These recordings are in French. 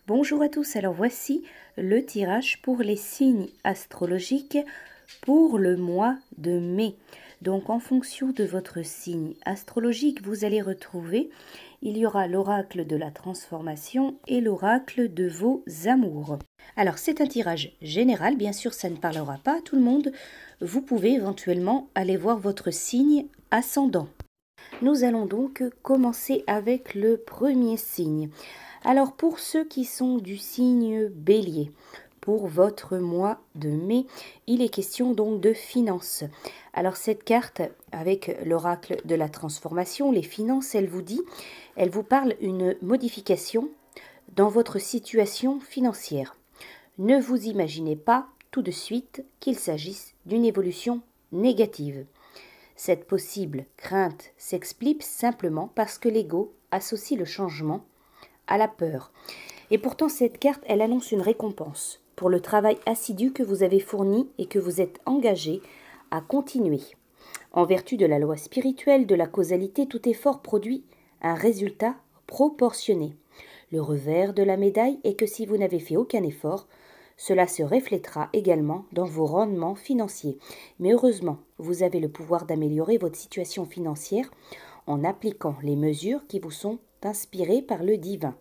Bonjour à tous, alors voici le tirage pour les signes astrologiques pour le mois de mai. Donc en fonction de votre signe astrologique, vous allez retrouver, il y aura l'oracle de la transformation et l'oracle de vos amours. Alors c'est un tirage général, bien sûr ça ne parlera pas à tout le monde, vous pouvez éventuellement aller voir votre signe ascendant. Nous allons donc commencer avec le premier signe. Alors pour ceux qui sont du signe Bélier, pour votre mois de mai, il est question donc de finances. Alors cette carte avec l'oracle de la transformation, les finances, elle vous parle une modification dans votre situation financière. Ne vous imaginez pas tout de suite qu'il s'agisse d'une évolution négative. Cette possible crainte s'explique simplement parce que l'ego associe le changement à la peur. Et pourtant, cette carte, elle annonce une récompense pour le travail assidu que vous avez fourni et que vous êtes engagé à continuer. En vertu de la loi spirituelle de la causalité, tout effort produit un résultat proportionné. Le revers de la médaille est que si vous n'avez fait aucun effort, cela se reflètera également dans vos rendements financiers. Mais heureusement, vous avez le pouvoir d'améliorer votre situation financière en appliquant les mesures qui vous sont inspirées par le divin.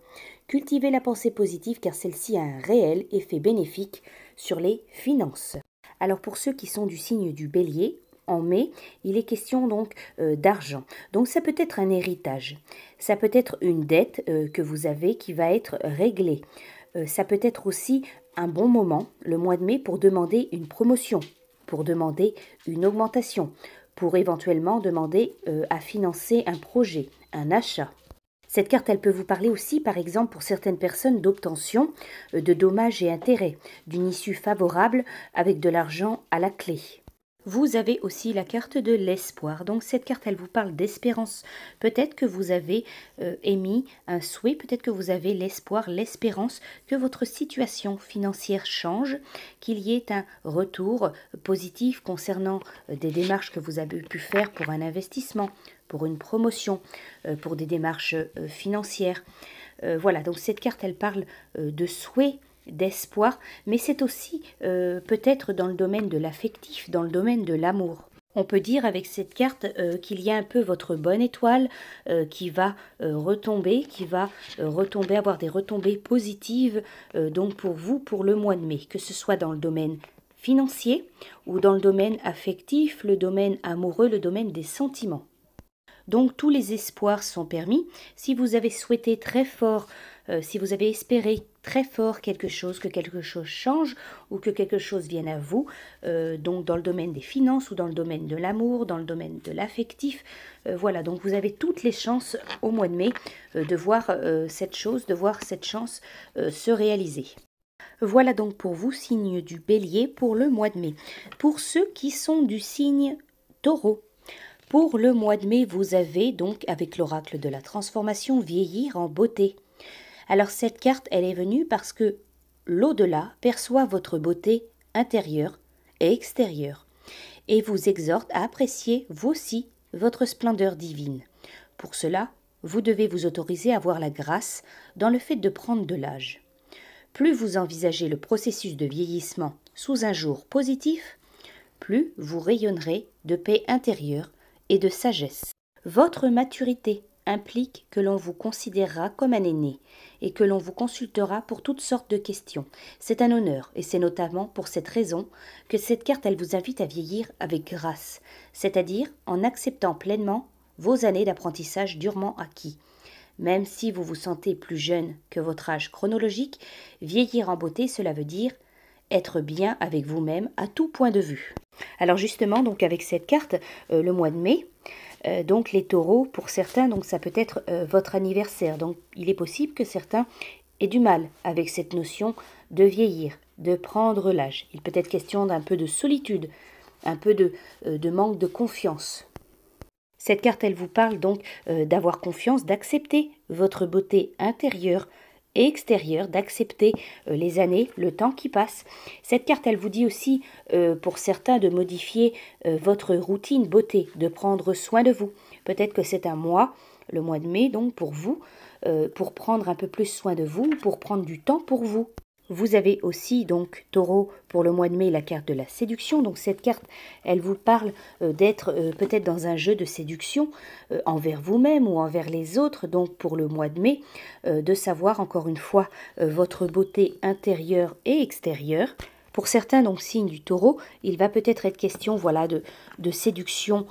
Cultivez la pensée positive car celle-ci a un réel effet bénéfique sur les finances. Alors pour ceux qui sont du signe du Bélier, en mai, il est question donc d'argent. Donc ça peut être un héritage, ça peut être une dette que vous avez qui va être réglée. Ça peut être aussi un bon moment, le mois de mai, pour demander une promotion, pour demander une augmentation, pour éventuellement demander à financer un projet, un achat. Cette carte, elle peut vous parler aussi, par exemple, pour certaines personnes, d'obtention de dommages et intérêts, d'une issue favorable avec de l'argent à la clé. Vous avez aussi la carte de l'espoir. Donc cette carte, elle vous parle d'espérance. Peut-être que vous avez émis un souhait, peut-être que vous avez l'espoir, l'espérance que votre situation financière change, qu'il y ait un retour positif concernant des démarches que vous avez pu faire pour un investissement, pour une promotion, pour des démarches financières. Voilà, donc cette carte, elle parle de souhait, d'espoir, mais c'est aussi peut-être dans le domaine de l'affectif, dans le domaine de l'amour. On peut dire avec cette carte qu'il y a un peu votre bonne étoile qui va retomber, avoir des retombées positives donc pour vous, pour le mois de mai, que ce soit dans le domaine financier ou dans le domaine affectif, le domaine amoureux, le domaine des sentiments. Donc tous les espoirs sont permis. Si vous avez souhaité très fort, si vous avez espéré très fort quelque chose, que quelque chose change ou que quelque chose vienne à vous, donc dans le domaine des finances ou dans le domaine de l'amour, dans le domaine de l'affectif, voilà, donc vous avez toutes les chances au mois de mai de voir cette chose, de voir cette chance se réaliser. Voilà donc pour vous, signe du Bélier, pour le mois de mai. Pour ceux qui sont du signe Taureau, pour le mois de mai, vous avez donc, avec l'oracle de la transformation, vieillir en beauté. Alors cette carte, elle est venue parce que l'au-delà perçoit votre beauté intérieure et extérieure et vous exhorte à apprécier vous aussi votre splendeur divine. Pour cela, vous devez vous autoriser à voir la grâce dans le fait de prendre de l'âge. Plus vous envisagez le processus de vieillissement sous un jour positif, plus vous rayonnerez de paix intérieure et de sagesse. Votre maturité implique que l'on vous considérera comme un aîné et que l'on vous consultera pour toutes sortes de questions. C'est un honneur et c'est notamment pour cette raison que cette carte elle vous invite à vieillir avec grâce, c'est-à-dire en acceptant pleinement vos années d'apprentissage durement acquis. Même si vous vous sentez plus jeune que votre âge chronologique, vieillir en beauté, cela veut dire être bien avec vous-même à tout point de vue. Alors justement, donc avec cette carte, le mois de mai, donc les taureaux, pour certains, donc ça peut être votre anniversaire. Donc il est possible que certains aient du mal avec cette notion de vieillir, de prendre l'âge. Il peut être question d'un peu de solitude, un peu de manque de confiance. Cette carte, elle vous parle donc d'avoir confiance, d'accepter votre beauté intérieure et extérieur, d'accepter les années, le temps qui passe. Cette carte, elle vous dit aussi, pour certains, de modifier votre routine beauté, de prendre soin de vous. Peut-être que c'est un mois, le mois de mai, donc pour vous, pour prendre un peu plus soin de vous, pour prendre du temps pour vous. Vous avez aussi donc Taureau pour le mois de mai la carte de la séduction. Donc cette carte, elle vous parle d'être peut-être dans un jeu de séduction envers vous-même ou envers les autres. Donc pour le mois de mai, de savoir encore une fois votre beauté intérieure et extérieure. Pour certains, donc signe du Taureau, il va peut-être être question voilà, de séduction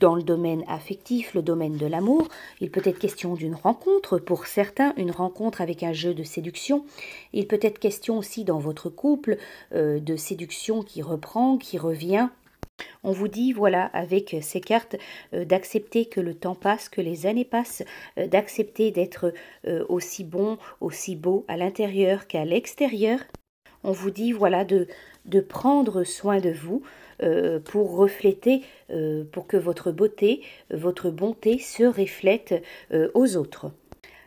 dans le domaine affectif, le domaine de l'amour. Il peut être question d'une rencontre, pour certains, une rencontre avec un jeu de séduction. Il peut être question aussi dans votre couple de séduction qui reprend, qui revient. On vous dit, voilà, avec ces cartes, d'accepter que le temps passe, que les années passent, d'accepter d'être aussi bon, aussi beau à l'intérieur qu'à l'extérieur. On vous dit voilà de prendre soin de vous pour refléter, pour que votre beauté, votre bonté se reflète aux autres.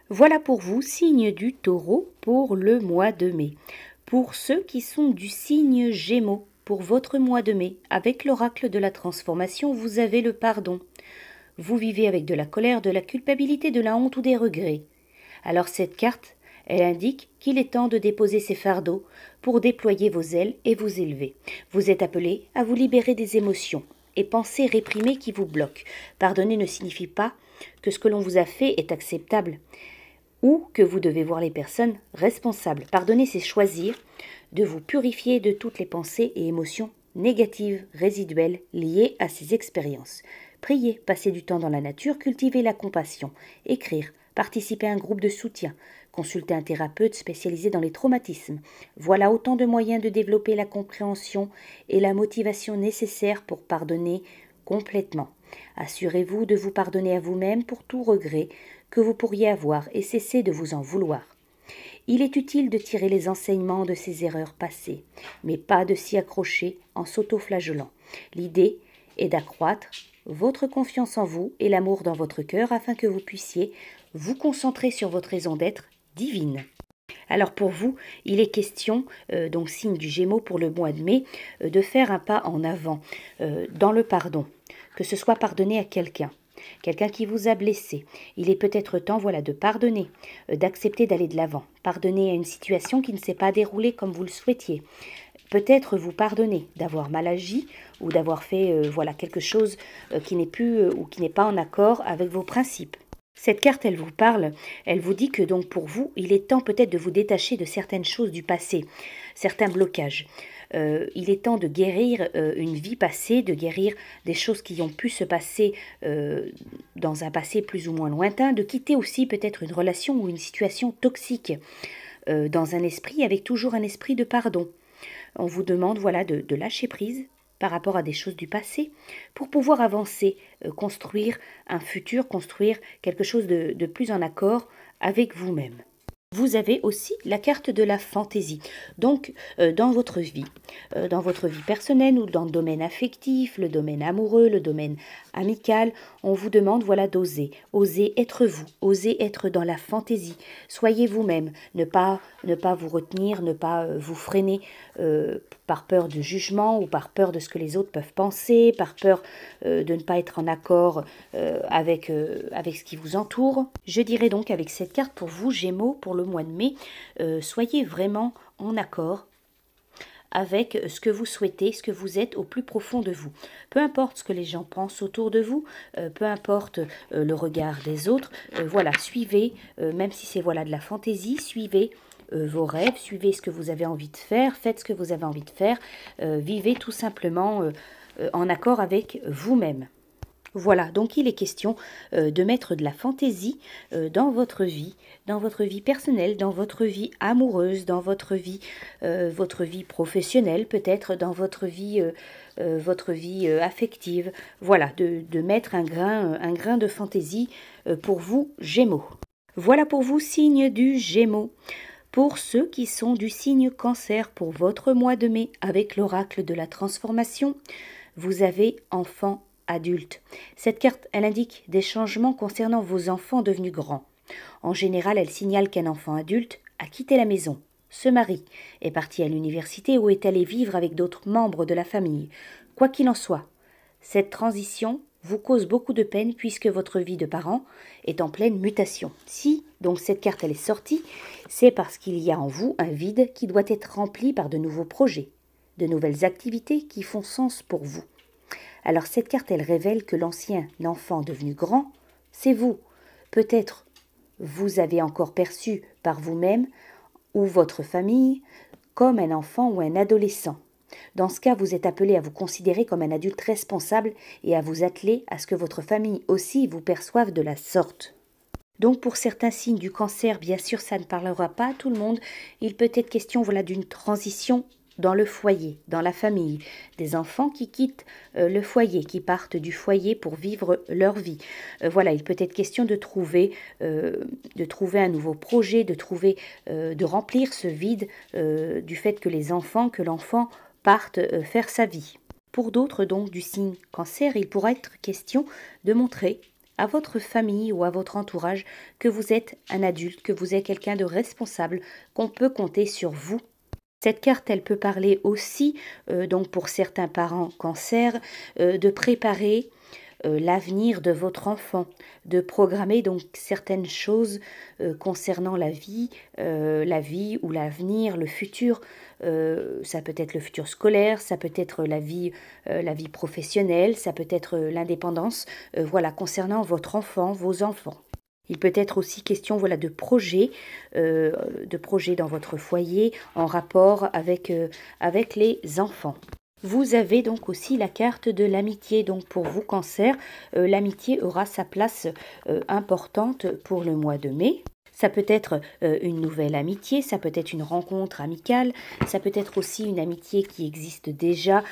Voilà pour vous, signe du Taureau pour le mois de mai. Pour ceux qui sont du signe Gémeaux, pour votre mois de mai, avec l'oracle de la transformation, vous avez le pardon. Vous vivez avec de la colère, de la culpabilité, de la honte ou des regrets. Alors cette carte, elle indique qu'il est temps de déposer ses fardeaux pour déployer vos ailes et vous élever. Vous êtes appelé à vous libérer des émotions et pensées réprimées qui vous bloquent. Pardonner ne signifie pas que ce que l'on vous a fait est acceptable ou que vous devez voir les personnes responsables. Pardonner, c'est choisir de vous purifier de toutes les pensées et émotions négatives, résiduelles, liées à ces expériences. Prier, passer du temps dans la nature, cultiver la compassion, écrire, participer à un groupe de soutien, consulter un thérapeute spécialisé dans les traumatismes. Voilà autant de moyens de développer la compréhension et la motivation nécessaires pour pardonner complètement. Assurez-vous de vous pardonner à vous-même pour tout regret que vous pourriez avoir et cessez de vous en vouloir. Il est utile de tirer les enseignements de ces erreurs passées, mais pas de s'y accrocher en s'auto-flagellant. L'idée est d'accroître votre confiance en vous et l'amour dans votre cœur afin que vous puissiez vous concentrer sur votre raison d'être divine. Alors pour vous, il est question, donc signe du Gémeaux pour le mois de mai, de faire un pas en avant dans le pardon, que ce soit pardonner à quelqu'un qui vous a blessé. Il est peut-être temps voilà, de pardonner, d'accepter d'aller de l'avant, pardonner à une situation qui ne s'est pas déroulée comme vous le souhaitiez. Peut-être vous pardonner d'avoir mal agi ou d'avoir fait voilà, quelque chose qui n'est plus ou qui n'est pas en accord avec vos principes. Cette carte, elle vous parle, elle vous dit que donc pour vous, il est temps peut-être de vous détacher de certaines choses du passé, certains blocages. Il est temps de guérir une vie passée, de guérir des choses qui ont pu se passer dans un passé plus ou moins lointain, de quitter aussi peut-être une relation ou une situation toxique dans un esprit avec toujours un esprit de pardon. On vous demande voilà de lâcher prise par rapport à des choses du passé pour pouvoir avancer, construire un futur, construire quelque chose de plus en accord avec vous-même. Vous avez aussi la carte de la fantaisie. Donc, dans votre vie personnelle ou dans le domaine affectif, le domaine amoureux, le domaine amical, on vous demande voilà d'oser. Osez être vous, osez être dans la fantaisie. Soyez vous-même, ne pas vous retenir, ne pas vous freiner par peur du jugement ou par peur de ce que les autres peuvent penser, par peur de ne pas être en accord avec ce qui vous entoure. Je dirais donc avec cette carte pour vous, Gémeaux, pour le mois de mai, soyez vraiment en accord avec ce que vous souhaitez, ce que vous êtes au plus profond de vous. Peu importe ce que les gens pensent autour de vous, peu importe le regard des autres, voilà, suivez, même si c'est voilà de la fantaisie, suivez vos rêves, suivez ce que vous avez envie de faire, faites ce que vous avez envie de faire, vivez tout simplement en accord avec vous-même. Voilà, donc il est question de mettre de la fantaisie dans votre vie personnelle, dans votre vie amoureuse, dans votre vie professionnelle, peut-être dans votre vie affective. Voilà, de mettre un grain de fantaisie pour vous, Gémeaux. Voilà pour vous, signe du Gémeaux. Pour ceux qui sont du signe Cancer pour votre mois de mai avec l'oracle de la transformation, vous avez enfant adulte. Cette carte, elle indique des changements concernant vos enfants devenus grands. En général, elle signale qu'un enfant adulte a quitté la maison, se marie, est partie à l'université ou est allée vivre avec d'autres membres de la famille. Quoi qu'il en soit, cette transition vous cause beaucoup de peine puisque votre vie de parent est en pleine mutation. Si donc cette carte elle est sortie, c'est parce qu'il y a en vous un vide qui doit être rempli par de nouveaux projets, de nouvelles activités qui font sens pour vous. Alors cette carte elle révèle que l'ancien enfant devenu grand, c'est vous. Peut-être vous avez encore perçu par vous-même ou votre famille comme un enfant ou un adolescent. Dans ce cas, vous êtes appelé à vous considérer comme un adulte responsable et à vous atteler à ce que votre famille aussi vous perçoive de la sorte. Donc pour certains signes du cancer, bien sûr, ça ne parlera pas à tout le monde. Il peut être question d'une transition dans le foyer, dans la famille, des enfants qui quittent le foyer, qui partent du foyer pour vivre leur vie. Il peut être question de trouver un nouveau projet, de remplir ce vide du fait que l'enfant parte faire sa vie. Pour d'autres donc du signe cancer, il pourra être question de montrer à votre famille ou à votre entourage que vous êtes un adulte, que vous êtes quelqu'un de responsable, qu'on peut compter sur vous. Cette carte, elle peut parler aussi, donc pour certains parents cancer, de préparer l'avenir de votre enfant, de programmer donc certaines choses concernant la vie ou l'avenir, le futur. Ça peut être le futur scolaire, ça peut être la vie professionnelle, ça peut être l'indépendance, concernant votre enfant, vos enfants. Il peut être aussi question de projets dans votre foyer en rapport avec les enfants. Vous avez donc aussi la carte de l'amitié. Donc pour vous, cancer, l'amitié aura sa place importante pour le mois de mai. Ça peut être une nouvelle amitié, ça peut être une rencontre amicale, ça peut être aussi une amitié qui existe déjà,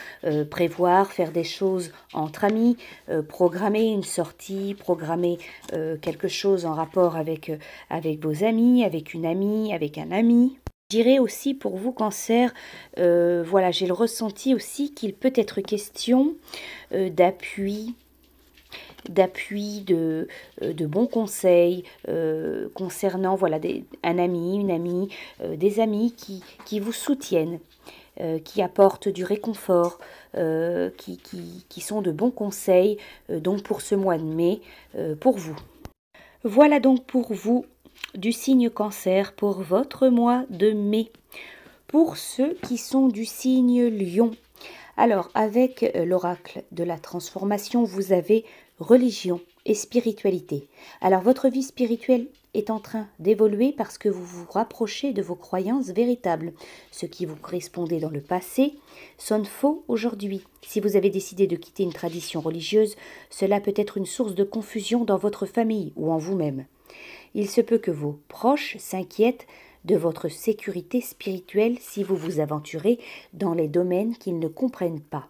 prévoir, faire des choses entre amis, programmer une sortie, programmer quelque chose en rapport avec vos amis, avec une amie, avec un ami. Je dirais aussi pour vous, cancer, j'ai le ressenti aussi qu'il peut être question d'appui, de bons conseils concernant un ami, une amie, des amis qui vous soutiennent, qui apportent du réconfort, qui sont de bons conseils donc pour ce mois de mai pour vous. Voilà donc pour vous du signe cancer pour votre mois de mai. Pour ceux qui sont du signe lion, alors avec l'oracle de la transformation, vous avez religion et spiritualité. Alors votre vie spirituelle est en train d'évoluer parce que vous vous rapprochez de vos croyances véritables. Ce qui vous correspondait dans le passé sonne faux aujourd'hui. Si vous avez décidé de quitter une tradition religieuse, cela peut être une source de confusion dans votre famille ou en vous-même. Il se peut que vos proches s'inquiètent de votre sécurité spirituelle si vous vous aventurez dans les domaines qu'ils ne comprennent pas.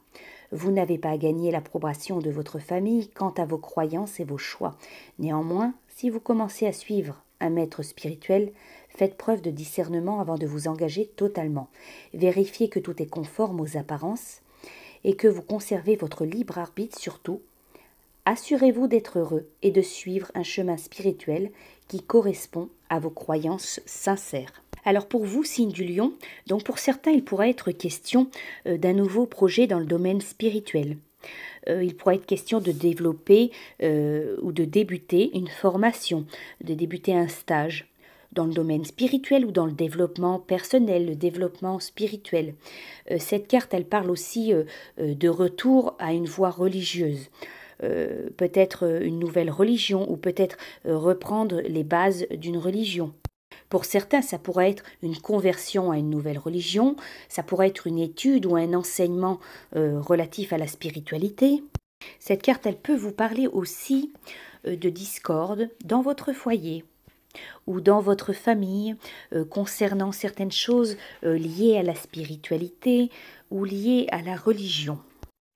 Vous n'avez pas à gagner l'approbation de votre famille quant à vos croyances et vos choix. Néanmoins, si vous commencez à suivre un maître spirituel, faites preuve de discernement avant de vous engager totalement. Vérifiez que tout est conforme aux apparences et que vous conservez votre libre arbitre surtout. Assurez-vous d'être heureux et de suivre un chemin spirituel qui correspond à vos croyances sincères. Alors pour vous, signe du lion, donc pour certains, il pourrait être question d'un nouveau projet dans le domaine spirituel. Il pourrait être question de développer ou de débuter une formation, de débuter un stage dans le domaine spirituel ou dans le développement personnel, le développement spirituel. Cette carte, elle parle aussi de retour à une voie religieuse. Peut-être une nouvelle religion ou peut-être reprendre les bases d'une religion. Pour certains, ça pourrait être une conversion à une nouvelle religion, ça pourrait être une étude ou un enseignement relatif à la spiritualité. Cette carte, elle peut vous parler aussi de discorde dans votre foyer ou dans votre famille concernant certaines choses liées à la spiritualité ou liées à la religion.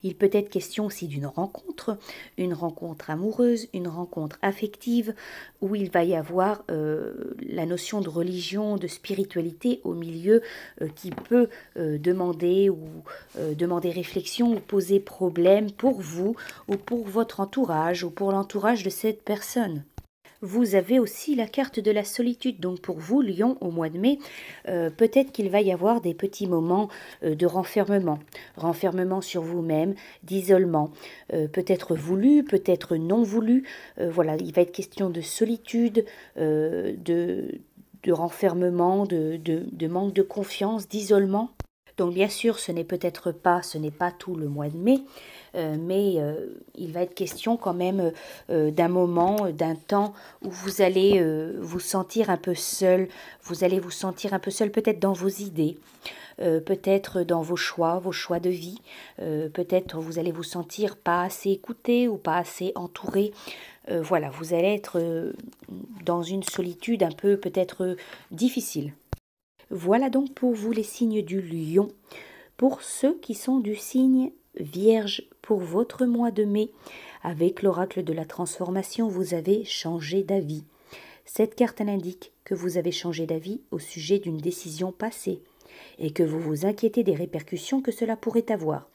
Il peut être question aussi d'une rencontre, une rencontre amoureuse, une rencontre affective, où il va y avoir la notion de religion, de spiritualité au milieu qui peut demander réflexion ou poser problème pour vous ou pour votre entourage ou pour l'entourage de cette personne. Vous avez aussi la carte de la solitude. Donc pour vous, Lion, au mois de mai, peut-être qu'il va y avoir des petits moments de renfermement. Renfermement sur vous-même, d'isolement. Peut-être voulu, peut-être non voulu. Voilà, il va être question de solitude, de renfermement, de manque de confiance, d'isolement. Donc bien sûr, ce n'est pas tout le mois de mai, mais il va être question quand même d'un moment, d'un temps où vous allez vous sentir un peu seul, vous allez vous sentir un peu seul peut-être dans vos idées, peut-être dans vos choix de vie, peut-être vous allez vous sentir pas assez écouté ou pas assez entouré. Voilà, vous allez être dans une solitude un peu peut-être difficile. Voilà donc pour vous les signes du lion. Pour ceux qui sont du signe vierge, pour votre mois de mai, avec l'oracle de la transformation, vous avez changé d'avis. Cette carte elle indique que vous avez changé d'avis au sujet d'une décision passée et que vous vous inquiétez des répercussions que cela pourrait avoir.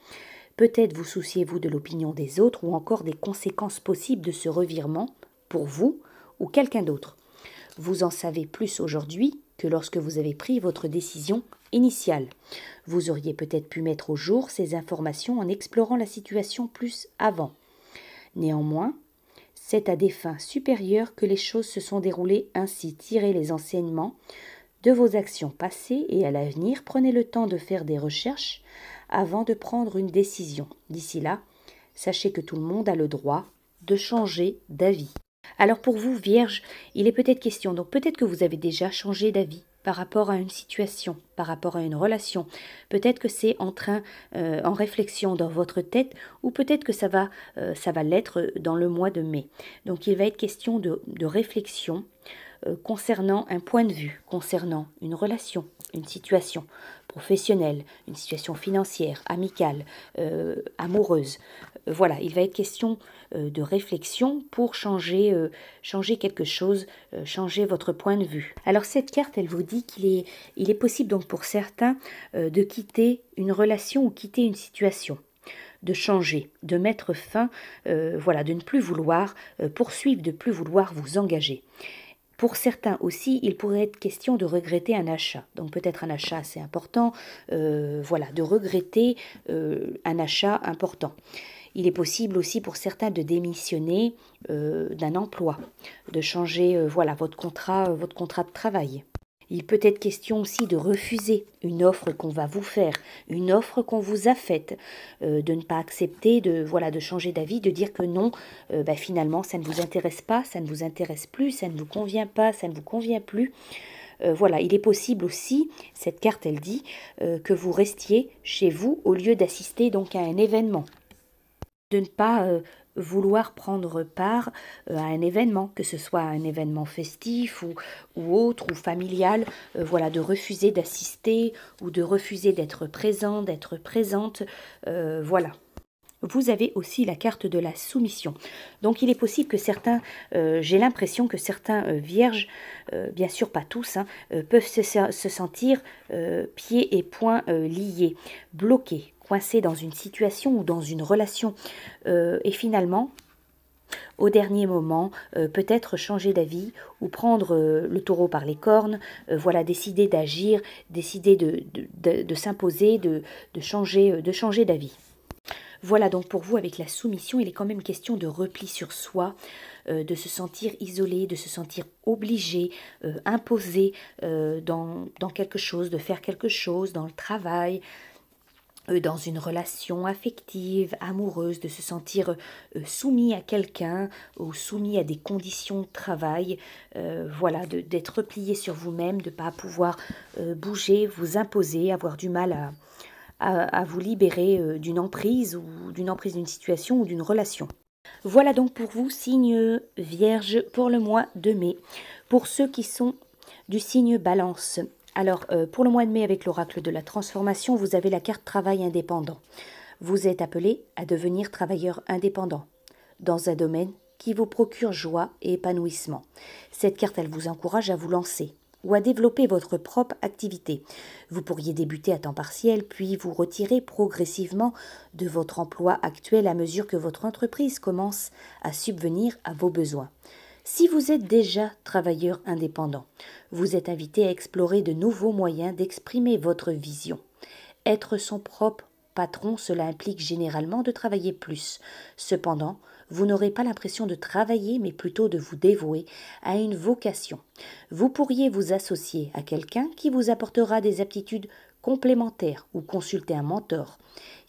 Peut-être vous souciez-vous de l'opinion des autres ou encore des conséquences possibles de ce revirement pour vous ou quelqu'un d'autre. Vous en savez plus aujourd'hui que lorsque vous avez pris votre décision initiale. Vous auriez peut-être pu mettre au jour ces informations en explorant la situation plus avant. Néanmoins, c'est à des fins supérieures que les choses se sont déroulées ainsi. Tirez les enseignements de vos actions passées et à l'avenir, prenez le temps de faire des recherches avant de prendre une décision. D'ici là, sachez que tout le monde a le droit de changer d'avis. Alors pour vous, Vierge, il est peut-être question, donc peut-être que vous avez déjà changé d'avis par rapport à une situation, par rapport à une relation. Peut-être que c'est en réflexion dans votre tête, ou peut-être que ça va l'être dans le mois de mai. Donc il va être question de réflexion concernant un point de vue, concernant une relation, une situation professionnelle, une situation financière, amicale, amoureuse. Voilà, il va être question de réflexion pour changer quelque chose, changer votre point de vue. Alors cette carte, elle vous dit il est possible donc pour certains de quitter une relation ou quitter une situation, de changer, de mettre fin, de ne plus vouloir poursuivre, de ne plus vouloir vous engager. Pour certains aussi, il pourrait être question de regretter un achat. Donc peut-être un achat assez important, de regretter un achat important. Il est possible aussi pour certains de démissionner d'un emploi, de changer votre contrat de travail. Il peut être question aussi de refuser une offre qu'on va vous faire, une offre qu'on vous a faite, de ne pas accepter, de changer d'avis, de dire que non, finalement ça ne vous intéresse pas, ça ne vous intéresse plus, ça ne vous convient pas, ça ne vous convient plus. Il est possible aussi, cette carte elle dit, que vous restiez chez vous au lieu d'assister donc à un événement. De ne pas vouloir prendre part à un événement, que ce soit un événement festif ou autre, ou familial, de refuser d'assister ou de refuser d'être présent, d'être présente, Vous avez aussi la carte de la soumission. Donc il est possible que certains, j'ai l'impression que certains vierges, bien sûr pas tous, peuvent se sentir pieds et poings liés, bloqués, coincés dans une situation ou dans une relation. Et finalement, au dernier moment, peut-être changer d'avis ou prendre le taureau par les cornes, décider d'agir, décider de s'imposer, de changer d'avis. Voilà donc pour vous avec la soumission, il est quand même question de repli sur soi, de se sentir isolé, de se sentir obligé, imposé dans quelque chose, de faire quelque chose, dans le travail, dans une relation affective, amoureuse, de se sentir soumis à quelqu'un ou soumis à des conditions de travail, d'être replié sur vous-même, de ne pas pouvoir bouger, vous imposer, avoir du mal à vous libérer d'une emprise ou d'une emprise d'une situation ou d'une relation. Voilà donc pour vous, signe Vierge, pour le mois de mai. Pour ceux qui sont du signe Balance, alors pour le mois de mai avec l'oracle de la transformation, vous avez la carte travail indépendant. Vous êtes appelé à devenir travailleur indépendant dans un domaine qui vous procure joie et épanouissement. Cette carte, elle vous encourage à vous lancer ou à développer votre propre activité. Vous pourriez débuter à temps partiel, puis vous retirer progressivement de votre emploi actuel à mesure que votre entreprise commence à subvenir à vos besoins. Si vous êtes déjà travailleur indépendant, vous êtes invité à explorer de nouveaux moyens d'exprimer votre vision. Être son propre patron, cela implique généralement de travailler plus. Cependant, vous n'aurez pas l'impression de travailler, mais plutôt de vous dévouer à une vocation. Vous pourriez vous associer à quelqu'un qui vous apportera des aptitudes complémentaires ou consulter un mentor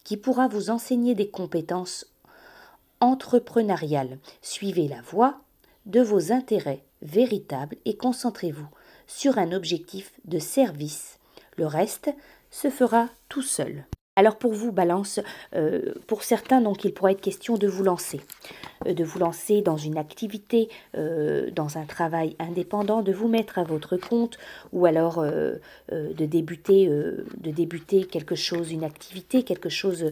qui pourra vous enseigner des compétences entrepreneuriales. Suivez la voie de vos intérêts véritables et concentrez-vous sur un objectif de service. Le reste se fera tout seul. Alors pour vous, Balance, pour certains, donc, il pourrait être question de vous lancer dans une activité, dans un travail indépendant, de vous mettre à votre compte ou alors de débuter quelque chose, une activité, quelque chose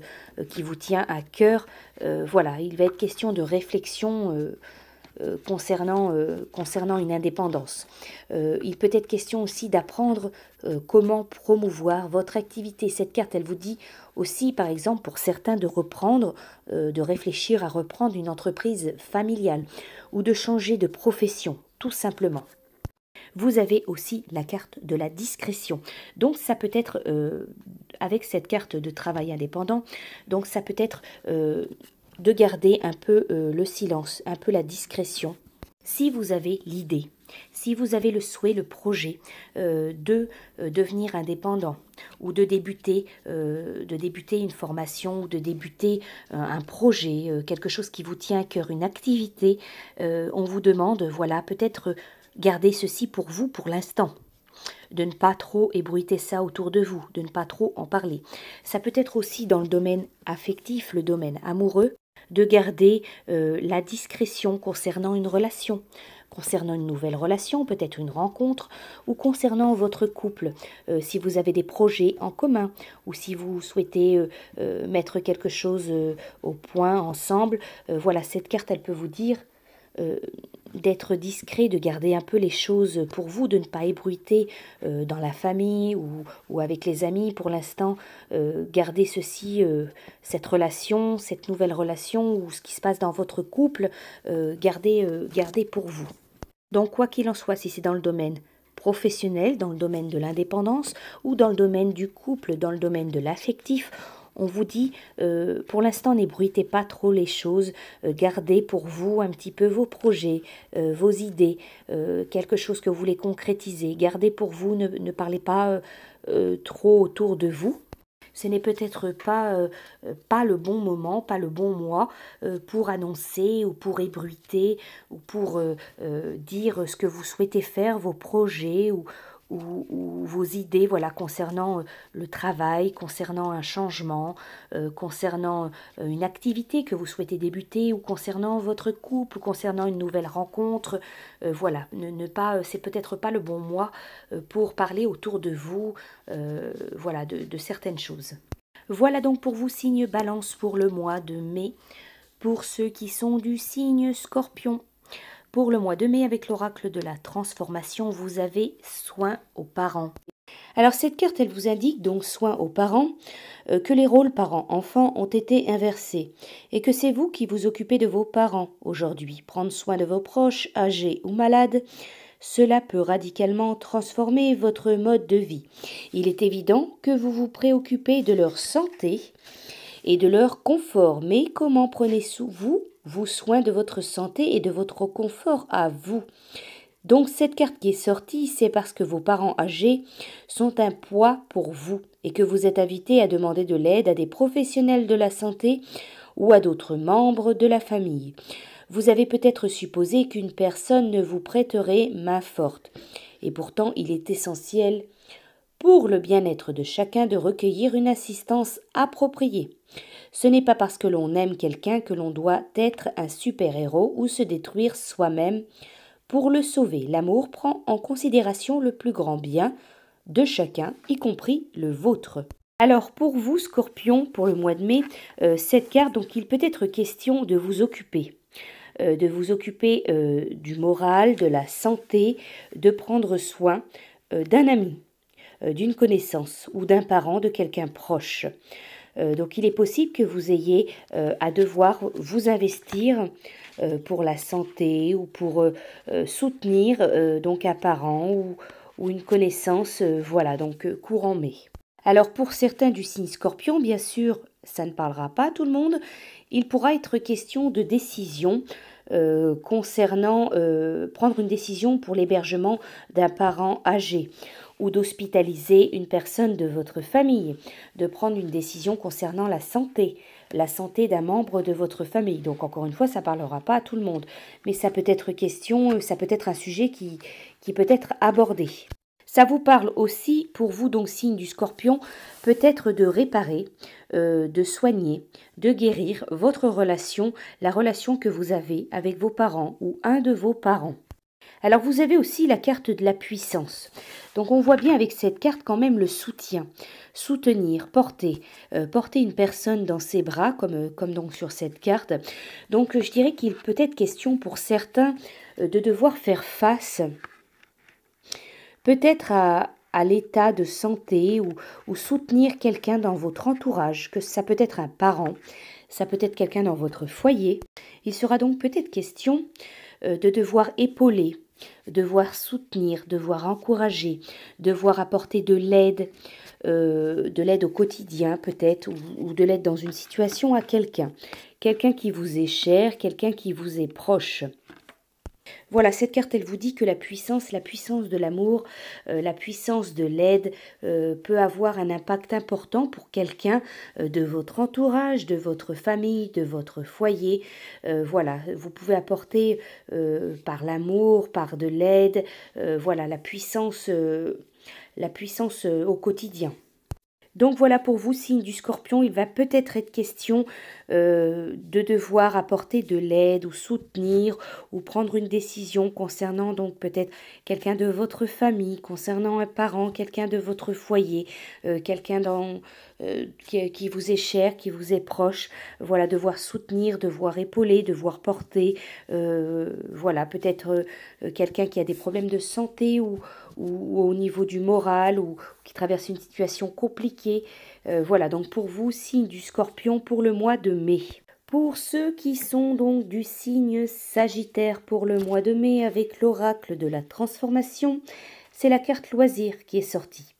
qui vous tient à cœur. Voilà, il va être question de réflexion concernant une indépendance. Il peut être question aussi d'apprendre comment promouvoir votre activité. Cette carte, elle vous dit aussi, par exemple, pour certains, de réfléchir à reprendre une entreprise familiale ou de changer de profession, tout simplement. Vous avez aussi la carte de la discrétion. Donc ça peut être, avec cette carte de travail indépendant, donc ça peut être de garder un peu le silence, un peu la discrétion. Si vous avez l'idée, si vous avez le souhait, le projet de devenir indépendant ou de débuter une formation ou de débuter un projet, quelque chose qui vous tient à cœur, une activité, on vous demande, voilà, peut-être garder ceci pour vous pour l'instant. De ne pas trop ébruiter ça autour de vous, de ne pas trop en parler. Ça peut être aussi dans le domaine affectif, le domaine amoureux, de garder la discrétion concernant une relation, concernant une nouvelle relation, peut-être une rencontre, ou concernant votre couple, si vous avez des projets en commun, ou si vous souhaitez mettre quelque chose au point ensemble. Voilà, cette carte, elle peut vous dire d'être discret, de garder un peu les choses pour vous, de ne pas ébruiter dans la famille ou avec les amis pour l'instant. Gardez ceci, cette relation, cette nouvelle relation ou ce qui se passe dans votre couple, gardez pour vous. Donc quoi qu'il en soit, si c'est dans le domaine professionnel, dans le domaine de l'indépendance ou dans le domaine du couple, dans le domaine de l'affectif, on vous dit, pour l'instant, n'ébruitez pas trop les choses, gardez pour vous un petit peu vos projets, vos idées, quelque chose que vous voulez concrétiser, gardez pour vous, ne parlez pas trop autour de vous. Ce n'est peut-être pas le bon moment, pas le bon mois pour annoncer ou pour ébruiter ou pour dire ce que vous souhaitez faire, vos projets ou vos idées, voilà, concernant le travail, concernant un changement, concernant une activité que vous souhaitez débuter ou concernant votre couple, ou concernant une nouvelle rencontre. Voilà, c'est peut-être pas le bon mois pour parler autour de vous, voilà, de certaines choses. Voilà donc pour vous, signe Balance, pour le mois de mai. Pour ceux qui sont du signe Scorpion, pour le mois de mai, avec l'oracle de la transformation, vous avez soin aux parents. Alors cette carte, elle vous indique donc soin aux parents, que les rôles parents-enfants ont été inversés et que c'est vous qui vous occupez de vos parents aujourd'hui. Prendre soin de vos proches, âgés ou malades, cela peut radicalement transformer votre mode de vie. Il est évident que vous vous préoccupez de leur santé et de leur confort, mais comment prenez-vous soin de votre santé et de votre confort à vous? Donc cette carte qui est sortie, c'est parce que vos parents âgés sont un poids pour vous et que vous êtes invité à demander de l'aide à des professionnels de la santé ou à d'autres membres de la famille. Vous avez peut-être supposé qu'une personne ne vous prêterait main forte. Et pourtant, il est essentiel pour le bien-être de chacun de recueillir une assistance appropriée. Ce n'est pas parce que l'on aime quelqu'un que l'on doit être un super-héros ou se détruire soi-même pour le sauver. L'amour prend en considération le plus grand bien de chacun, y compris le vôtre. Alors pour vous, Scorpion, pour le mois de mai, cette carte, donc il peut être question de vous occuper. Du moral, de la santé, de prendre soin d'un ami, d'une connaissance ou d'un parent, de quelqu'un proche. Donc il est possible que vous ayez à devoir vous investir pour la santé ou pour soutenir donc un parent ou une connaissance, voilà, donc courant mai. Alors pour certains du signe Scorpion, bien sûr, ça ne parlera pas à tout le monde, il pourra être question de décision concernant prendre une décision pour l'hébergement d'un parent âgé ou d'hospitaliser une personne de votre famille, de prendre une décision concernant la santé d'un membre de votre famille. Donc encore une fois, ça ne parlera pas à tout le monde, mais ça peut être question, ça peut être un sujet qui peut être abordé. Ça vous parle aussi, pour vous donc signe du Scorpion, peut-être de réparer, de soigner, de guérir votre relation, la relation que vous avez avec vos parents ou un de vos parents. Alors vous avez aussi la carte de la puissance. Donc on voit bien avec cette carte quand même le soutien, soutenir, porter une personne dans ses bras comme donc sur cette carte. Donc je dirais qu'il peut être question pour certains de devoir faire face peut-être à l'état de santé ou soutenir quelqu'un dans votre entourage, que ça peut être un parent, ça peut être quelqu'un dans votre foyer. Il sera donc peut-être question de devoir épauler, devoir soutenir, devoir encourager, devoir apporter de l'aide au quotidien peut-être, ou de l'aide dans une situation à quelqu'un qui vous est cher, quelqu'un qui vous est proche. Voilà, cette carte, elle vous dit que la puissance de l'amour, la puissance de l'aide peut avoir un impact important pour quelqu'un de votre entourage, de votre famille, de votre foyer. Voilà, vous pouvez apporter par l'amour, par de l'aide, voilà, la puissance au quotidien. Donc voilà pour vous, signe du Scorpion, il va peut-être être question de devoir apporter de l'aide ou soutenir ou prendre une décision concernant donc peut-être quelqu'un de votre famille, concernant un parent, quelqu'un de votre foyer, quelqu'un qui vous est cher, qui vous est proche. Voilà, devoir soutenir, devoir épauler, devoir porter. Voilà, peut-être quelqu'un qui a des problèmes de santé ou au niveau du moral ou qui traverse une situation compliquée. Voilà, donc pour vous, signe du Scorpion pour le mois de mai. Pour ceux qui sont donc du signe Sagittaire pour le mois de mai avec l'oracle de la transformation, c'est la carte loisir qui est sortie.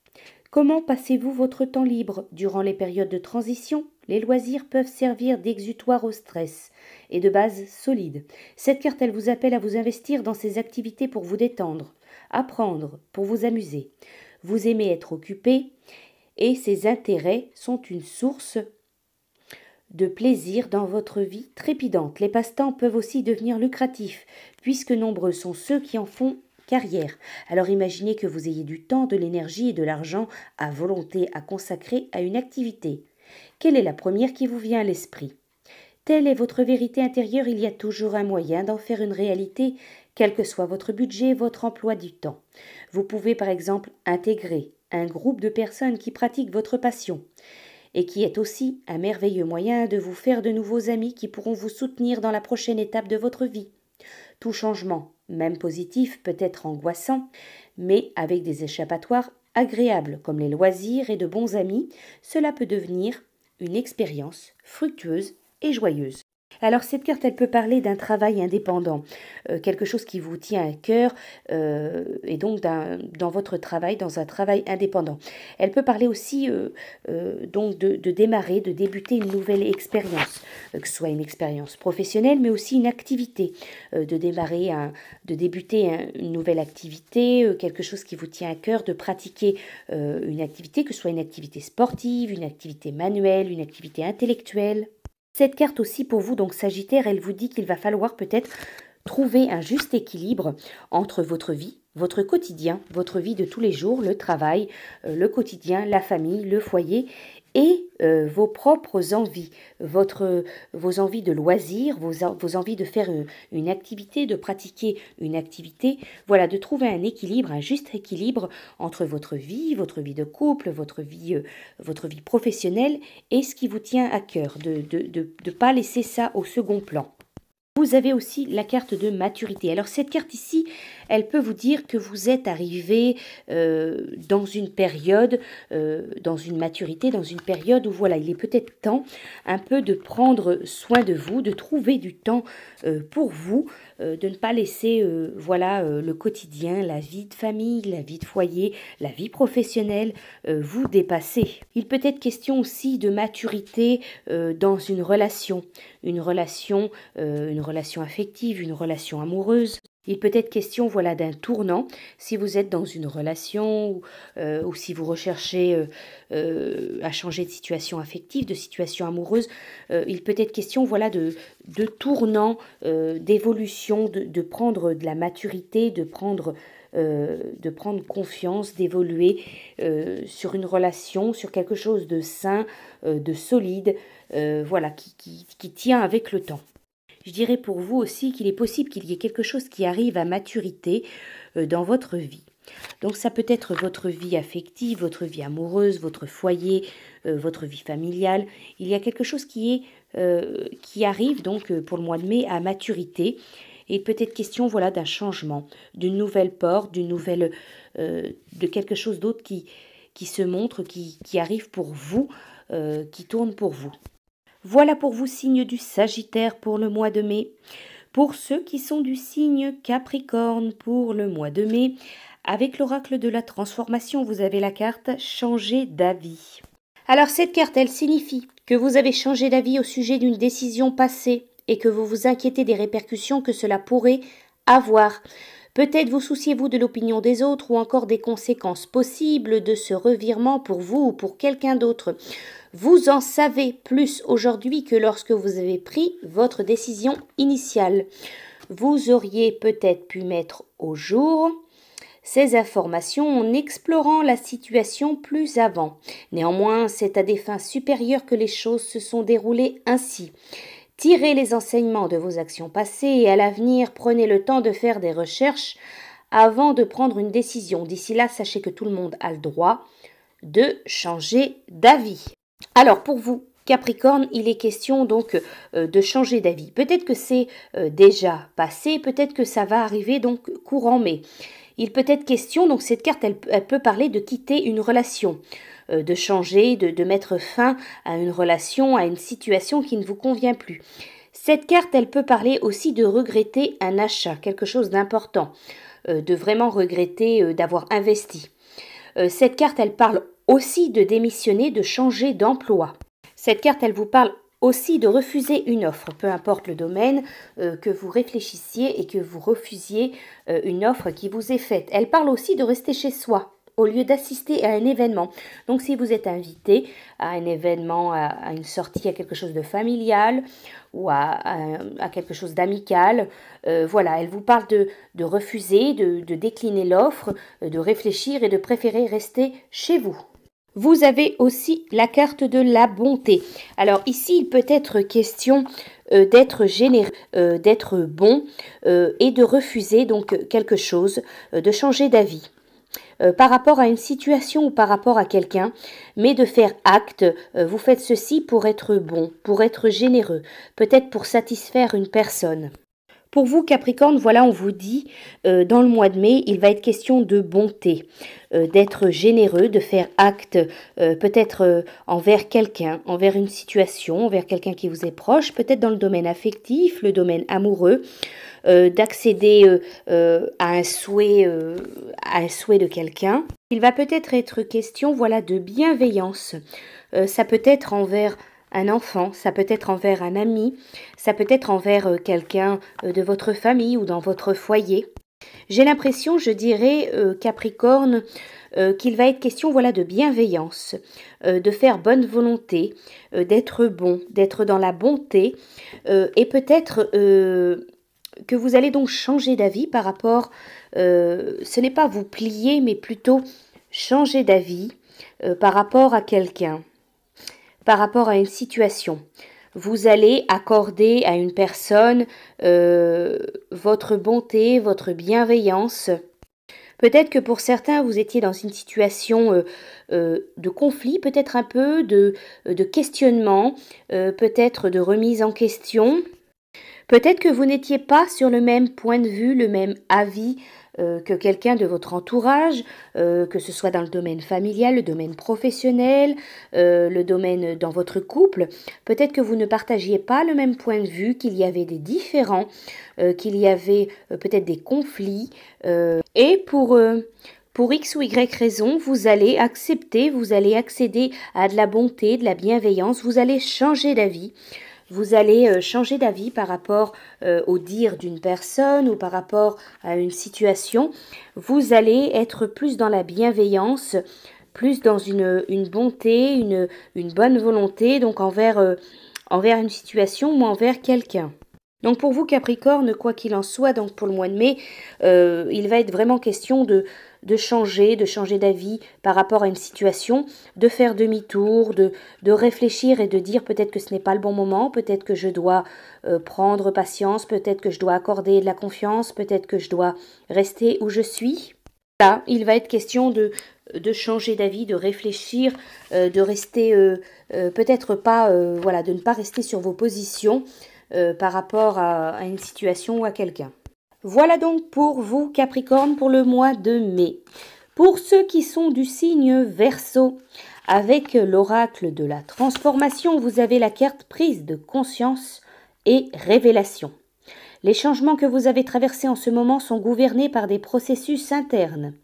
Comment passez-vous votre temps libre durant les périodes de transition? Les loisirs peuvent servir d'exutoire au stress et de base solide. Cette carte, elle vous appelle à vous investir dans ces activités pour vous détendre, apprendre, pour vous amuser. Vous aimez être occupé et ces intérêts sont une source de plaisir dans votre vie trépidante. Les passe-temps peuvent aussi devenir lucratifs puisque nombreux sont ceux qui en font carrière. Alors imaginez que vous ayez du temps, de l'énergie et de l'argent à volonté à consacrer à une activité. Quelle est la première qui vous vient à l'esprit? Telle est votre vérité intérieure, il y a toujours un moyen d'en faire une réalité, quel que soit votre budget, votre emploi du temps. Vous pouvez par exemple intégrer un groupe de personnes qui pratiquent votre passion et qui est aussi un merveilleux moyen de vous faire de nouveaux amis qui pourront vous soutenir dans la prochaine étape de votre vie. Tout changement, même positif, peut être angoissant, mais avec des échappatoires agréables comme les loisirs et de bons amis, cela peut devenir une expérience fructueuse et joyeuse. Alors cette carte, elle peut parler d'un travail indépendant, quelque chose qui vous tient à cœur, et donc dans votre travail, dans un travail indépendant. Elle peut parler aussi donc de démarrer, de débuter une nouvelle expérience, que ce soit une expérience professionnelle, mais aussi une activité, de débuter une nouvelle activité, quelque chose qui vous tient à cœur, de pratiquer une activité, que ce soit une activité sportive, une activité manuelle, une activité intellectuelle. Cette carte aussi pour vous, donc Sagittaire, elle vous dit qu'il va falloir peut-être trouver un juste équilibre entre votre vie, votre quotidien, votre vie de tous les jours, le travail, le quotidien, la famille, le foyer et vos propres envies, vos envies de loisirs, vos envies de faire une activité, de pratiquer une activité, voilà, de trouver un équilibre, un juste équilibre entre votre vie de couple, votre vie professionnelle et ce qui vous tient à cœur, de pas laisser ça au second plan. Vous avez aussi la carte de maturité. Alors cette carte ici, elle peut vous dire que vous êtes arrivé dans une période, dans une maturité, dans une période où voilà, il est peut-être temps un peu de prendre soin de vous, de trouver du temps pour vous, de ne pas laisser le quotidien, la vie de famille, la vie de foyer, la vie professionnelle vous dépasser. Il peut être question aussi de maturité dans une relation affective, une relation amoureuse. Il peut être question d'un tournant si vous êtes dans une relation ou si vous recherchez à changer de situation affective, de situation amoureuse. Il peut être question de tournant, d'évolution, de prendre de la maturité, de prendre confiance, d'évoluer sur une relation, sur quelque chose de sain, de solide, qui tient avec le temps. Je dirais pour vous aussi qu'il est possible qu'il y ait quelque chose qui arrive à maturité dans votre vie. Donc ça peut être votre vie affective, votre vie amoureuse, votre foyer, votre vie familiale. Il y a quelque chose qui arrive donc pour le mois de mai à maturité. Et il peut être question d'un changement, d'une nouvelle porte, de quelque chose d'autre qui se montre, qui arrive pour vous, qui tourne pour vous. Voilà pour vous, signe du Sagittaire pour le mois de mai. Pour ceux qui sont du signe Capricorne pour le mois de mai, avec l'oracle de la transformation, vous avez la carte changer d'avis. Alors cette carte, elle signifie que vous avez changé d'avis au sujet d'une décision passée et que vous vous inquiétez des répercussions que cela pourrait avoir. Peut-être vous souciez-vous de l'opinion des autres ou encore des conséquences possibles de ce revirement pour vous ou pour quelqu'un d'autre. Vous en savez plus aujourd'hui que lorsque vous avez pris votre décision initiale. Vous auriez peut-être pu mettre au jour ces informations en explorant la situation plus avant. Néanmoins, c'est à des fins supérieures que les choses se sont déroulées ainsi. Tirez les enseignements de vos actions passées et à l'avenir, prenez le temps de faire des recherches avant de prendre une décision. D'ici là, sachez que tout le monde a le droit de changer d'avis. Alors pour vous, Capricorne, il est question donc de changer d'avis. Peut-être que c'est déjà passé, peut-être que ça va arriver donc courant mai. Il peut être question, donc cette carte, elle peut parler de quitter une relation, de changer, de mettre fin à une relation, à une situation qui ne vous convient plus. Cette carte, elle peut parler aussi de regretter un achat, quelque chose d'important, de vraiment regretter d'avoir investi. Cette carte, elle parle aussi de démissionner, de changer d'emploi. Cette carte, elle vous parle aussi de refuser une offre, peu importe le domaine, que vous réfléchissiez et que vous refusiez une offre qui vous est faite. Elle parle aussi de rester chez soi au lieu d'assister à un événement. Donc si vous êtes invité à un événement, à une sortie, à quelque chose de familial ou à quelque chose d'amical, elle vous parle de refuser, de décliner l'offre, de réfléchir et de préférer rester chez vous. Vous avez aussi la carte de la bonté. Alors ici, il peut être question d'être généreux, d'être bon et de refuser donc quelque chose, de changer d'avis par rapport à une situation ou par rapport à quelqu'un, mais de faire acte. Vous faites ceci pour être bon, pour être généreux, peut-être pour satisfaire une personne. Pour vous, Capricorne, on vous dit, dans le mois de mai, il va être question de bonté, d'être généreux, de faire acte, peut-être envers quelqu'un, envers une situation, envers quelqu'un qui vous est proche, peut-être dans le domaine affectif, le domaine amoureux, d'accéder à un souhait de quelqu'un. Il va peut-être être question, de bienveillance. Ça peut être envers un enfant, ça peut être envers un ami, ça peut être envers quelqu'un de votre famille ou dans votre foyer. J'ai l'impression, je dirais, Capricorne, qu'il va être question de bienveillance, de faire bonne volonté, d'être bon, d'être dans la bonté et peut-être que vous allez donc changer d'avis par rapport, ce n'est pas vous plier, mais plutôt changer d'avis par rapport à quelqu'un, par rapport à une situation. Vous allez accorder à une personne votre bonté, votre bienveillance. Peut-être que pour certains, vous étiez dans une situation de conflit, peut-être un peu de questionnement, peut-être de remise en question. Peut-être que vous n'étiez pas sur le même point de vue, le même avis que quelqu'un de votre entourage, que ce soit dans le domaine familial, le domaine professionnel, le domaine dans votre couple, peut-être que vous ne partagiez pas le même point de vue, qu'il y avait des différends, qu'il y avait peut-être des conflits, et pour X ou Y raison, vous allez accepter, vous allez accéder à de la bonté, de la bienveillance, vous allez changer d'avis. Vous allez changer d'avis par rapport au dire d'une personne ou par rapport à une situation. Vous allez être plus dans la bienveillance, plus dans une bonté, une bonne volonté, donc envers une situation ou envers quelqu'un. Donc pour vous Capricorne, quoi qu'il en soit, donc pour le mois de mai, il va être vraiment question de changer d'avis par rapport à une situation, de faire demi-tour, de réfléchir et de dire peut-être que ce n'est pas le bon moment, peut-être que je dois prendre patience, peut-être que je dois accorder de la confiance, peut-être que je dois rester où je suis. Là, il va être question de changer d'avis, de réfléchir, de rester peut-être pas, voilà, de ne pas rester sur vos positions par rapport à une situation ou à quelqu'un. Voilà donc pour vous Capricorne pour le mois de mai. Pour ceux qui sont du signe Verseau, avec l'oracle de la transformation, vous avez la carte prise de conscience et révélation. Les changements que vous avez traversés en ce moment sont gouvernés par des processus internes.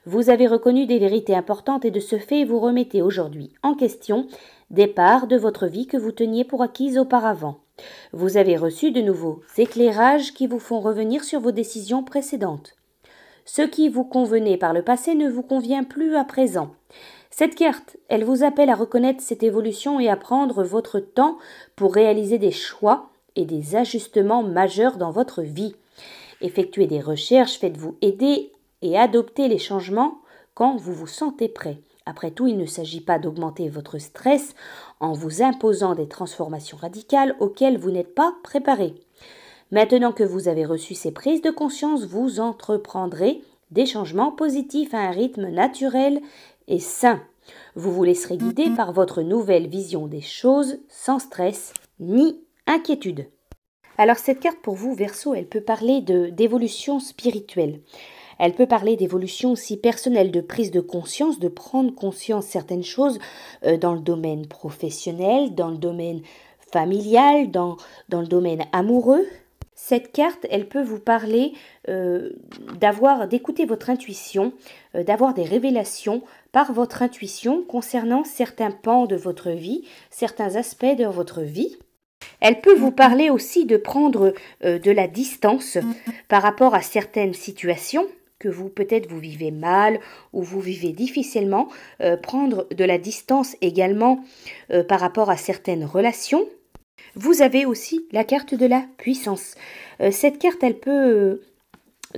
Vous avez reconnu des vérités importantes et de ce fait, vous remettez aujourd'hui en question des parts de votre vie que vous teniez pour acquises auparavant. Vous avez reçu de nouveaux éclairages qui vous font revenir sur vos décisions précédentes. Ce qui vous convenait par le passé ne vous convient plus à présent. Cette carte, elle vous appelle à reconnaître cette évolution et à prendre votre temps pour réaliser des choix et des ajustements majeurs dans votre vie. Effectuez des recherches, faites-vous aider et adoptez les changements quand vous vous sentez prêt. Après tout, il ne s'agit pas d'augmenter votre stress en vous imposant des transformations radicales auxquelles vous n'êtes pas préparé. Maintenant que vous avez reçu ces prises de conscience, vous entreprendrez des changements positifs à un rythme naturel et sain. Vous vous laisserez guider par votre nouvelle vision des choses sans stress ni inquiétude. Alors cette carte pour vous, Verseau, elle peut parler d'évolution spirituelle. Elle peut parler d'évolution aussi personnelle, de prise de conscience, de prendre conscience de certaines choses dans le domaine professionnel, dans le domaine familial, dans le domaine amoureux. Cette carte, elle peut vous parler d'écouter votre intuition, d'avoir des révélations par votre intuition concernant certains pans de votre vie, certains aspects de votre vie. Elle peut vous parler aussi de prendre de la distance par rapport à certaines situations que peut-être vous vivez mal ou vous vivez difficilement, prendre de la distance également par rapport à certaines relations. Vous avez aussi la carte de la puissance. Cette carte, elle peut,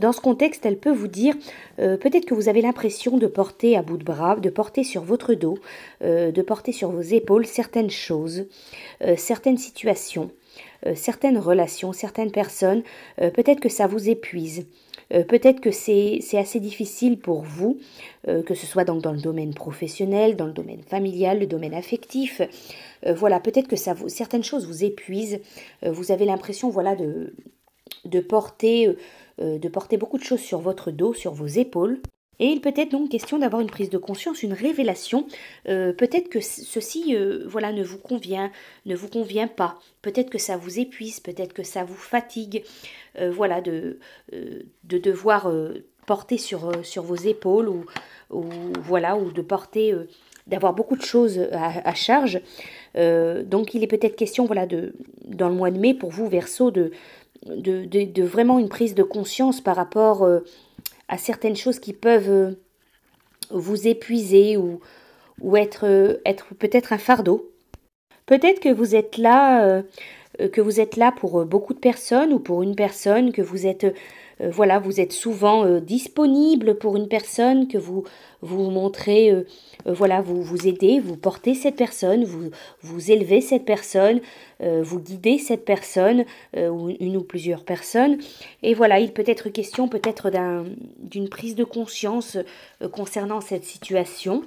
dans ce contexte, elle peut vous dire peut-être que vous avez l'impression de porter à bout de bras, de porter sur votre dos, de porter sur vos épaules certaines choses, certaines situations, certaines relations, certaines personnes. Peut-être que ça vous épuise. Peut-être que c'est assez difficile pour vous, que ce soit donc dans le domaine professionnel, dans le domaine familial, le domaine affectif. Voilà, peut-être que certaines choses vous épuisent. Vous avez l'impression, voilà, de porter beaucoup de choses sur votre dos, sur vos épaules. Et il peut être donc question d'avoir une prise de conscience, une révélation. Peut-être que ceci voilà, ne vous convient pas. Peut-être que ça vous épuise, peut-être que ça vous fatigue. Voilà, de devoir porter sur vos épaules ou de porter, d'avoir beaucoup de choses à charge. Donc il est peut-être question, voilà, dans le mois de mai pour vous, Verseau, de vraiment une prise de conscience par rapport à certaines choses qui peuvent vous épuiser ou être peut-être un fardeau. Peut-être que vous êtes là pour beaucoup de personnes ou pour une personne, que vous êtes vous êtes souvent disponible pour une personne, que vous montrez, vous aidez, vous portez cette personne, vous élevez cette personne, vous guidez cette personne, ou une ou plusieurs personnes. Et voilà, il peut être question peut-être d'une prise de conscience concernant cette situation.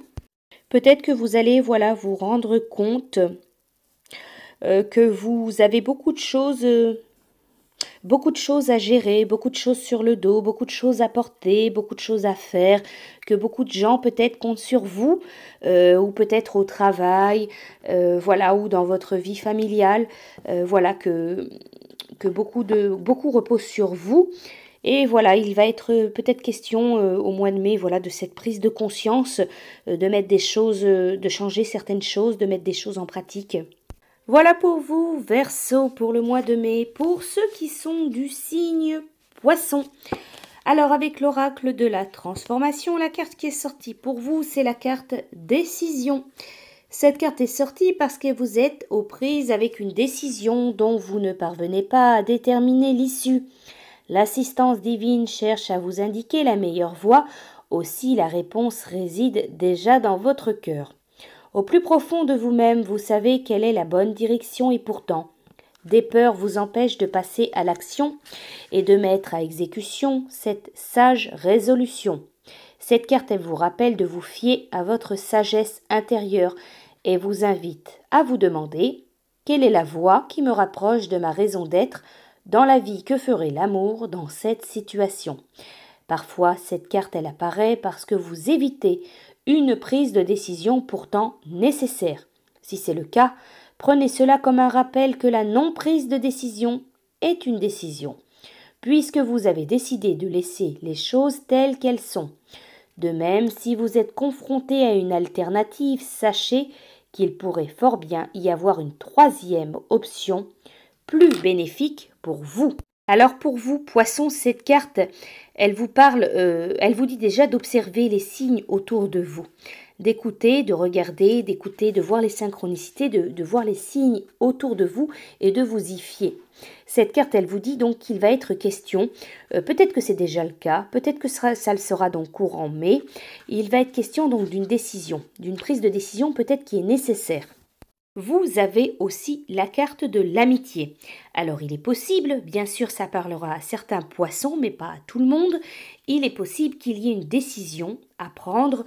Peut-être que vous allez vous rendre compte que vous avez beaucoup de choses beaucoup de choses à gérer, beaucoup de choses sur le dos, beaucoup de choses à porter, beaucoup de choses à faire, que beaucoup de gens peut-être comptent sur vous, ou peut-être au travail, voilà, ou dans votre vie familiale, voilà, que beaucoup reposent sur vous. Et voilà, il va être peut-être question au mois de mai, voilà, de cette prise de conscience, de mettre des choses, de changer certaines choses, de mettre des choses en pratique. Voilà pour vous, Verseau, pour le mois de mai, pour ceux qui sont du signe Poisson. Alors avec l'oracle de la transformation, la carte qui est sortie pour vous, c'est la carte décision. Cette carte est sortie parce que vous êtes aux prises avec une décision dont vous ne parvenez pas à déterminer l'issue. L'assistance divine cherche à vous indiquer la meilleure voie, aussi la réponse réside déjà dans votre cœur. Au plus profond de vous-même, vous savez quelle est la bonne direction et pourtant, des peurs vous empêchent de passer à l'action et de mettre à exécution cette sage résolution. Cette carte, elle vous rappelle de vous fier à votre sagesse intérieure et vous invite à vous demander quelle est la voie qui me rapproche de ma raison d'être dans la vie que ferait l'amour dans cette situation. Parfois, cette carte, elle apparaît parce que vous évitez une prise de décision pourtant nécessaire. Si c'est le cas, prenez cela comme un rappel que la non-prise de décision est une décision, puisque vous avez décidé de laisser les choses telles qu'elles sont. De même, si vous êtes confronté à une alternative, sachez qu'il pourrait fort bien y avoir une troisième option plus bénéfique pour vous. Alors pour vous, Poisson, cette carte, elle vous parle, elle vous dit déjà d'observer les signes autour de vous, d'écouter, de regarder, d'écouter, de voir les synchronicités, de voir les signes autour de vous et de vous y fier. Cette carte, elle vous dit donc qu'il va être question, peut-être que c'est déjà le cas, peut-être que ça le sera donc courant mai, il va être question donc d'une décision, d'une prise de décision peut-être qui est nécessaire. Vous avez aussi la carte de l'amitié. Alors il est possible, bien sûr ça parlera à certains poissons, mais pas à tout le monde, il est possible qu'il y ait une décision à prendre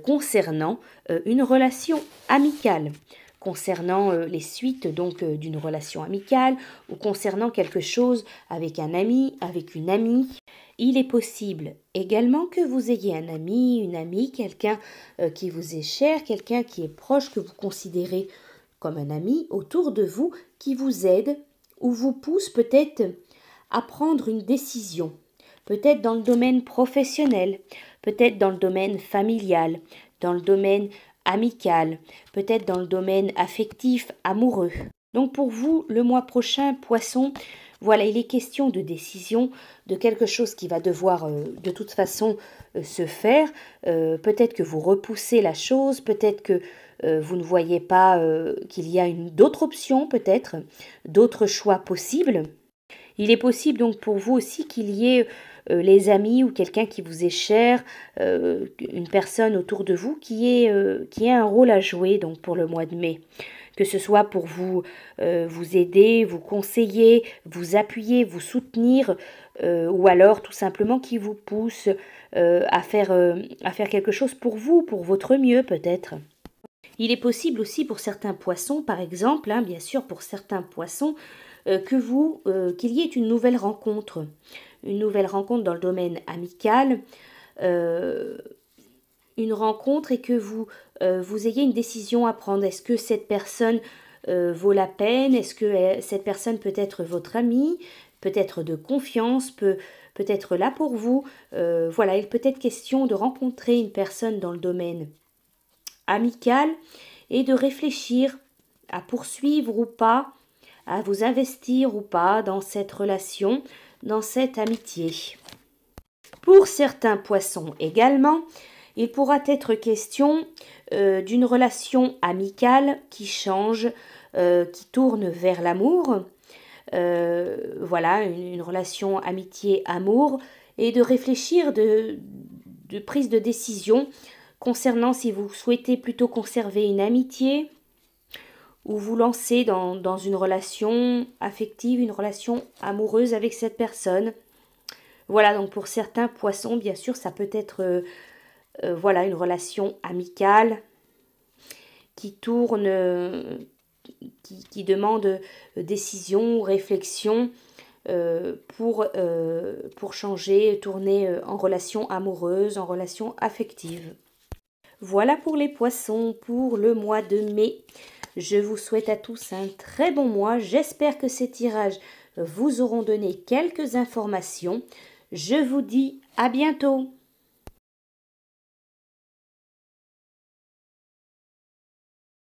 concernant une relation amicale, concernant les suites donc d'une relation amicale ou concernant quelque chose avec un ami, avec une amie. Il est possible également que vous ayez un ami, une amie, quelqu'un qui vous est cher, quelqu'un qui est proche, que vous considérez comme un ami autour de vous qui vous aide ou vous pousse peut-être à prendre une décision, peut-être dans le domaine professionnel, peut-être dans le domaine familial, dans le domaine amical, peut-être dans le domaine affectif, amoureux. Donc pour vous, le mois prochain, Poisson, voilà, il est question de décision, de quelque chose qui va devoir de toute façon se faire. Peut-être que vous repoussez la chose, peut-être que vous ne voyez pas qu'il y a d'autres options, peut-être, d'autres choix possibles. Il est possible donc pour vous aussi qu'il y ait les amis ou quelqu'un qui vous est cher, une personne autour de vous qui ait un rôle à jouer donc pour le mois de mai. Que ce soit pour vous aider, vous conseiller, vous appuyer, vous soutenir, ou alors tout simplement qui vous pousse à faire quelque chose pour vous, pour votre mieux peut-être. Il est possible aussi pour certains poissons, par exemple, bien sûr pour certains poissons, qu'il y ait une nouvelle rencontre dans le domaine amical, une rencontre et que vous ayez une décision à prendre. Est-ce que cette personne vaut la peine? Est-ce que cette personne peut être votre amie, peut être de confiance, peut être là pour vous? Voilà, il peut être question de rencontrer une personne dans le domaine amical et de réfléchir à poursuivre ou pas, à vous investir ou pas dans cette relation, dans cette amitié. Pour certains poissons également, il pourra être question d'une relation amicale qui change, qui tourne vers l'amour. Voilà, une relation amitié-amour et de réfléchir de prise de décision concernant si vous souhaitez plutôt conserver une amitié ou vous lancer dans une relation affective, une relation amoureuse avec cette personne. Voilà, donc pour certains poissons, bien sûr, ça peut être voilà, une relation amicale qui tourne, qui demande décision, réflexion, pour changer, tourner en relation amoureuse, en relation affective. Voilà pour les poissons pour le mois de mai. Je vous souhaite à tous un très bon mois. J'espère que ces tirages vous auront donné quelques informations. Je vous dis à bientôt.